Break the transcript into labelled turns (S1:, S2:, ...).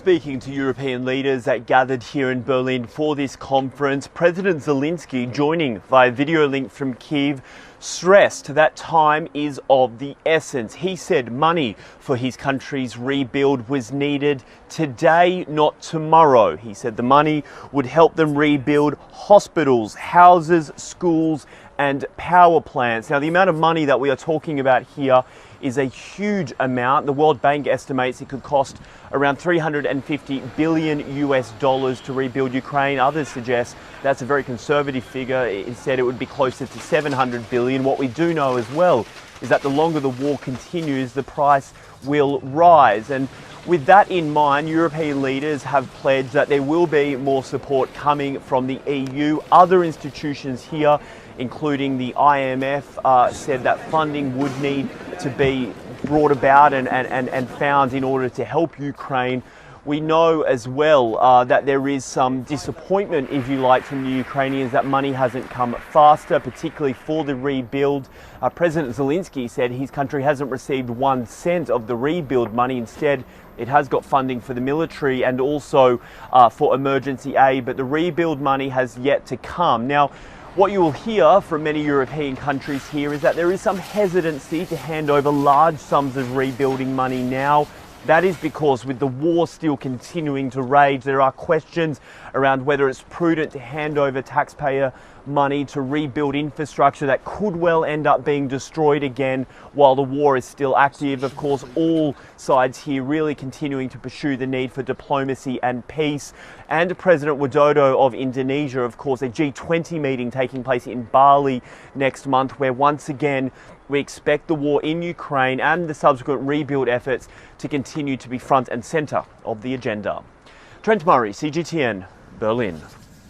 S1: Speaking to European leaders that gathered here in Berlin for this conference, President Zelensky, joining via video link from Kyiv, stressed that time is of the essence. He said money for his country's rebuild was needed today, not tomorrow. He said the money would help them rebuild hospitals, houses, schools and power plants. Now, the amount of money that we are talking about here is a huge amount. The World Bank estimates it could cost around $350 billion to rebuild Ukraine. Others suggest that's a very conservative figure. Instead, it would be closer to $700 billion. What we do know as well is that the longer the war continues, the price will rise. And with that in mind, European leaders have pledged that there will be more support coming from the EU. Other institutions here, including the IMF, said that funding would need to be brought about and found in order to help Ukraine. We know as well that there is some disappointment, if you like, from the Ukrainians that money hasn't come faster, particularly for the rebuild. President Zelensky said his country hasn't received 1 cent of the rebuild money. Instead, it has got funding for the military and also for emergency aid, but the rebuild money has yet to come. Now, what you will hear from many European countries here is that there is some hesitancy to hand over large sums of rebuilding money now. That is because with the war still continuing to rage, there are questions around whether it's prudent to hand over taxpayer money to rebuild infrastructure that could well end up being destroyed again while the war is still active. Of course, all sides here really continuing to pursue the need for diplomacy and peace. And President Widodo of Indonesia, of course, a G20 meeting taking place in Bali next month, where once again we expect the war in Ukraine and the subsequent rebuild efforts to continue to be front and centre of the agenda. Trent Murray, CGTN, Berlin.